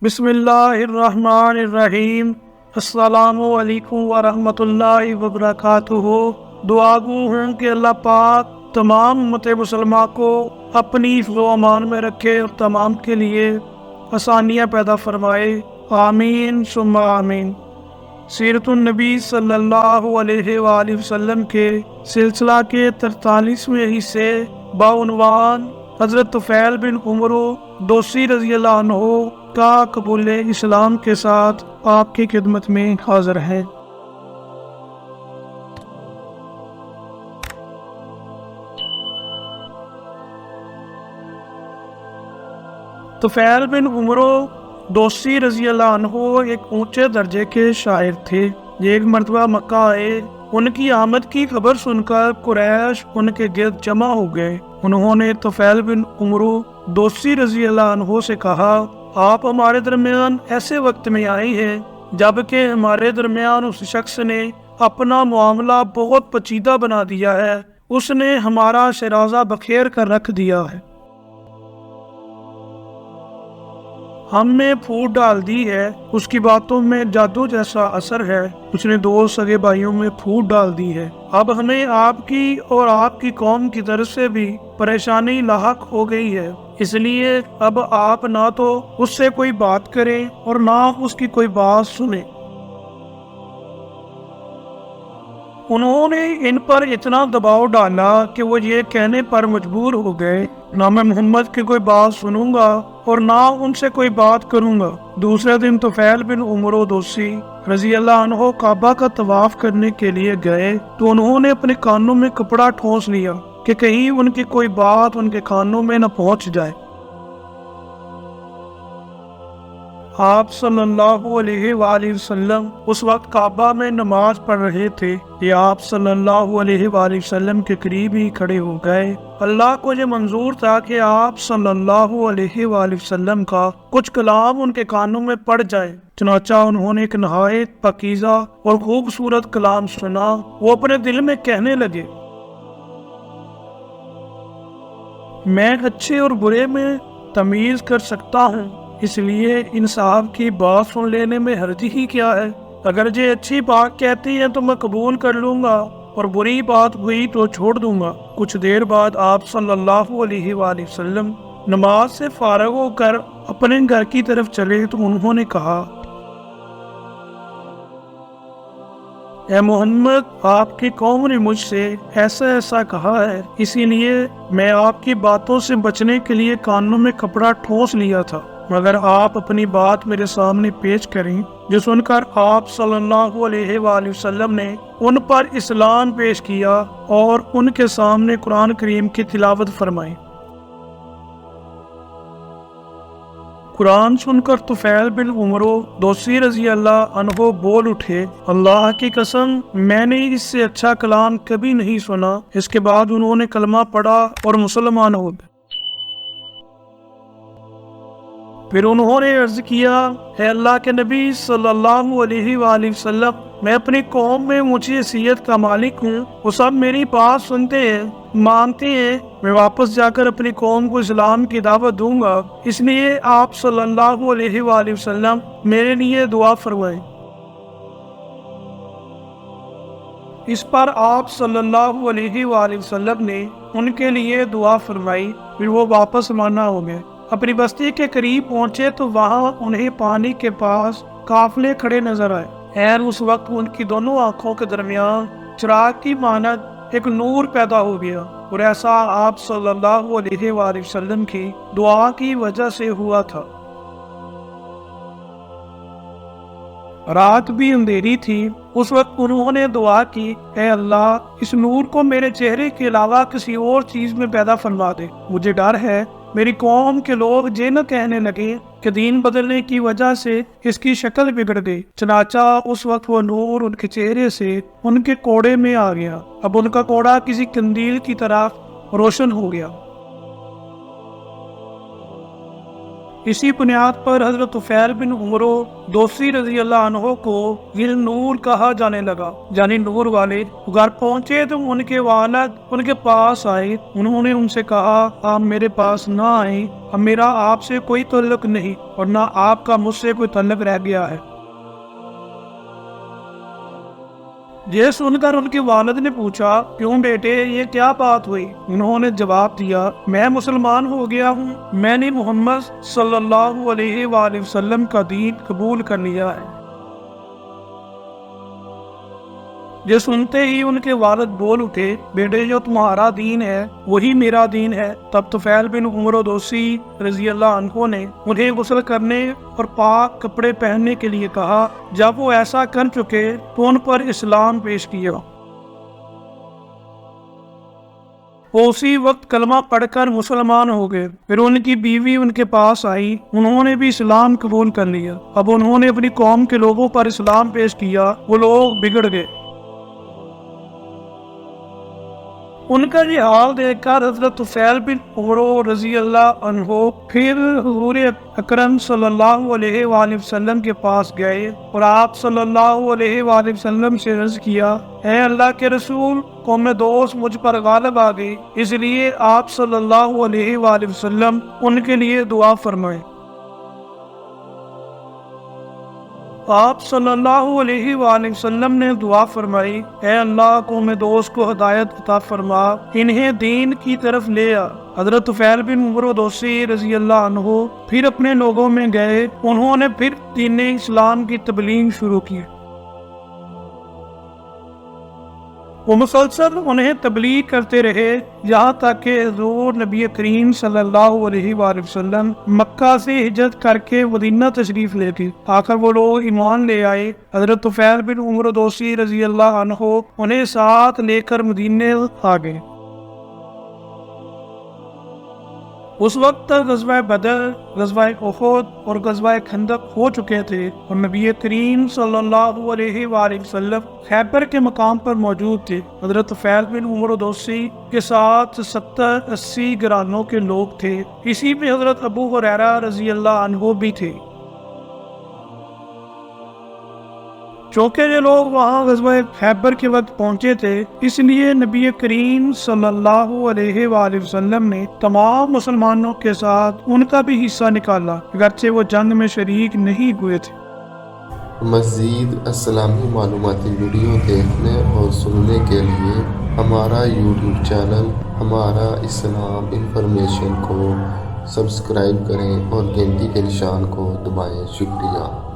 بسم اللہ الرحمن الرحیم۔ السلام علیکم ورحمۃ اللہ وبرکاتہ۔ دعا گو ہوں کہ اللہ پاک تمام امت مسلمہ کو اپنی حفظ و امان میں رکھے اور تمام کے لیے آسانیاں پیدا فرمائے، آمین ثم آمین۔ سیرت النبی صلی اللہ علیہ وآلہ وسلم کے سلسلہ کے 43ویں حصے بعنوان حضرت طفیل بن عمرو دوسی رضی اللہ عنہ کا قبول اسلام کے ساتھ آپ کی خدمت میں حاضر ہیں۔ طفیل بن عمرو دوسی رضی اللہ عنہ ایک اونچے درجے کے شاعر تھے۔ ایک مرتبہ مکہ آئے، ان کی آمد کی خبر سن کر قریش ان کے گرد جمع ہو گئے۔ انہوں نے طفیل بن عمرو دوسی رضی اللہ عنہ سے کہا، آپ ہمارے درمیان ایسے وقت میں آئے ہیں جبکہ ہمارے درمیان اس شخص نے اپنا معاملہ بہت پیچیدہ بنا دیا ہے، اس نے ہمارا شیرازہ بکھیر کر رکھ دیا ہے، ہم میں پھوٹ ڈال دی ہے، اس کی باتوں میں جادو جیسا اثر ہے، اس نے دو سگے بھائیوں میں پھوٹ ڈال دی ہے۔ اب ہمیں آپ کی اور آپ کی قوم کی طرف سے بھی پریشانی لاحق ہو گئی ہے، اس لیے اب آپ نہ تو اس سے کوئی بات کریں اور نہ اس کی کوئی بات سنیں۔ انہوں نے ان پر اتنا دباؤ ڈالا کہ وہ یہ کہنے پر مجبور ہو گئے، نہ میں محمد کی کوئی بات سنوں گا اور نہ ان سے کوئی بات کروں گا۔ دوسرے دن طفیل بن عمرو دوسی رضی اللہ عنہ کعبہ کا طواف کرنے کے لیے گئے تو انہوں نے اپنے کانوں میں کپڑا ٹھونس لیا کہ کہیں ان کی کوئی بات ان کے کانوں میں نہ پہنچ جائے۔ آپ صلی اللہ علیہ وآلہ وسلم اس وقت کعبہ میں نماز پڑھ رہے تھے کہ آپ صلی اللہ علیہ وآلہ وسلم کے قریب ہی کھڑے ہو گئے۔ اللہ کو یہ منظور تھا کہ آپ صلی اللہ علیہ وآلہ وسلم کا کچھ کلام ان کے کانوں میں پڑ جائے، چنانچہ انہوں نے ایک نہایت پاکیزہ اور خوبصورت کلام سنا۔ وہ اپنے دل میں کہنے لگے، میں اچھے اور برے میں تمیز کر سکتا ہوں، اس لیے انصاف کی بات سن لینے میں حرج ہی کیا ہے؟ اگر یہ اچھی بات کہتی ہے تو میں قبول کر لوں گا اور بری بات ہوئی تو چھوڑ دوں گا۔ کچھ دیر بعد آپ صلی اللہ علیہ وآلہ وسلم نماز سے فارغ ہو کر اپنے گھر کی طرف چلے تو انہوں نے کہا، اے محمد، آپ کی قوم نے مجھ سے ایسا ایسا کہا ہے، اسی لیے میں آپ کی باتوں سے بچنے کے لیے کانوں میں کپڑا ٹھونس لیا تھا، مگر آپ اپنی بات میرے سامنے پیش کریں۔ جو سن کر آپ صلی اللہ علیہ وآلہ وسلم نے ان پر اسلام پیش کیا اور ان کے سامنے قرآن کریم کی تلاوت فرمائی۔ قرآن سن کر طفیل بن عمرو دوسی رضی اللہ عنہ بول اٹھے، اللہ کی قسم، میں نے اس سے اچھا کلام کبھی نہیں سنا۔ اس کے بعد انہوں نے کلمہ پڑھا اور مسلمان ہو گئے۔ پھر انہوں نے عرض کیا، اے اللہ کے نبی صلی اللہ علیہ وآلہ وسلم، میں اپنی قوم میں اونچی حیثیت کا مالک ہوں، وہ سب میری بات سنتے ہیں، مانتے ہیں، میں واپس جا کر اپنی قوم کو اسلام کی دعوت دوں گا، اس لیے آپ صلی اللہ علیہ وآلہ وسلم میرے لیے دعا فرمائیں۔ اس پر آپ صلی اللہ علیہ وآلہ وسلم نے ان کے لیے دعا فرمائی، پھر وہ واپس روانہ ہو گئے۔ اپنی بستی کے قریب پہنچے تو وہاں انہیں پانی کے پاس قافلے کھڑے نظر آئے۔ خیر اس وقت ان کی دونوں آنکھوں کے درمیان چراغ کی مانند ایک نور پیدا ہو گیا، اور ایسا آپ صلی اللہ علیہ وآلہ وسلم کی دعا کی وجہ سے ہوا تھا۔ رات بھی اندھیری تھی، اس وقت انہوں نے دعا کی، اے اللہ، اس نور کو میرے چہرے کے علاوہ کسی اور چیز میں پیدا فرما دے، مجھے ڈر ہے میری قوم کے لوگ یہ نہ کہنے لگے کہ دین بدلنے کی وجہ سے اس کی شکل بگڑ گئی۔ چنانچہ اس وقت وہ نور ان کے چہرے سے ان کے کوڑے میں آ گیا، اب ان کا کوڑا کسی قندیل کی طرح روشن ہو گیا۔ اسی بنیاد پر حضرت طفیل بن عمر دوسی رضی اللہ عنہ کو ذی نور کہا جانے لگا، یعنی نور والے۔ گھر پہنچے تو ان کے والد ان کے پاس آئے، انہوں نے ان سے کہا آپ میرے پاس نہ آئیں، اب میرا آپ سے کوئی تعلق نہیں اور نہ آپ کا مجھ سے کوئی تعلق رہ گیا ہے۔ یہ سن کر ان کے والد نے پوچھا کیوں بیٹے یہ کیا بات ہوئی؟ انہوں نے جواب دیا میں مسلمان ہو گیا ہوں، میں نے محمد صلی اللہ علیہ وآلہ وسلم کا دین قبول کر لیا ہے۔ یہ سنتے ہی ان کے والد بول اٹھے بیٹے جو تمہارا دین ہے وہی میرا دین ہے۔ تب طفیل بن عمر دوسی رضی اللہ عنہ نے انہیں غسل کرنے اور پاک کپڑے پہننے کے لیے کہا۔ جب وہ ایسا کر چکے تو ان پر اسلام پیش کیا۔ وہ اسی وقت کلمہ پڑھ کر مسلمان ہو گئے۔ پھر ان کی بیوی ان کے پاس آئی، انہوں نے بھی اسلام قبول کر لیا۔ اب انہوں نے اپنی قوم کے لوگوں پر اسلام پیش کیا، وہ لوگ بگڑ گئے۔ ان کا یہ حال دیکھ کر حضرت طفیل بن عمر رضی اللہ عنہ پھر حضور اکرم صلی اللہ علیہ وآلہ وسلم کے پاس گئے اور آپ صلی اللہ علیہ وآلہ وسلم سے عرض کیا اے اللہ کے رسول، قوم دوست مجھ پر غالب آ گئی، اس لیے آپ صلی اللہ علیہ وآلہ وسلم ان کے لیے دعا فرمائیں۔ آپ صلی اللہ علیہ وآلہ وسلم نے دعا فرمائی اے اللہ قوم دوست کو ہدایت عطا فرما، انہیں دین کی طرف لے آ۔ حضرت طفیل بن عمر دوسی رضی اللہ عنہ پھر اپنے لوگوں میں گئے، انہوں نے پھر دین اسلام کی تبلیغ شروع کی۔ وہ مسلسل انہیں تبلیغ کرتے رہے یہاں تک کہ حضور نبی کریم صلی اللہ علیہ وآلہ وسلم مکہ سے ہجرت کر کے مدینہ تشریف لے گئے۔ آخر وہ لوگ ایمان لے آئے۔ حضرت طفیل بن عمر دوسی رضی اللہ عنہ انہیں ساتھ لے کر مدینے آ گئے۔ اس وقت تک غزوہ بدر، غزوہ احد اور غزوہ خندق ہو چکے تھے اور نبی کریم صلی اللہ علیہ وآلہ وسلم خیبر کے مقام پر موجود تھے۔ حضرت طفیل بن عمر دوسی کے ساتھ 70-80 گھرانوں کے لوگ تھے، اسی میں حضرت ابو ہریرہ رضی اللہ عنہ بھی تھے۔ چونکہ یہ لوگ وہاں غزوہ خیبر کے وقت پہنچے تھے، اس لیے نبی کریم صلی اللہ علیہ وآلہ وسلم نے تمام مسلمانوں کے ساتھ ان کا بھی حصہ نکالا، اگرچہ وہ جنگ میں شریک نہیں ہوئے تھے۔ مزید اسلامی معلوماتی ویڈیو دیکھنے اور سننے کے لیے ہمارا یوٹیوب چینل ہمارا اسلام انفارمیشن کو سبسکرائب کریں اور گھنٹی کے نشان کو دبائیں۔ شکریہ۔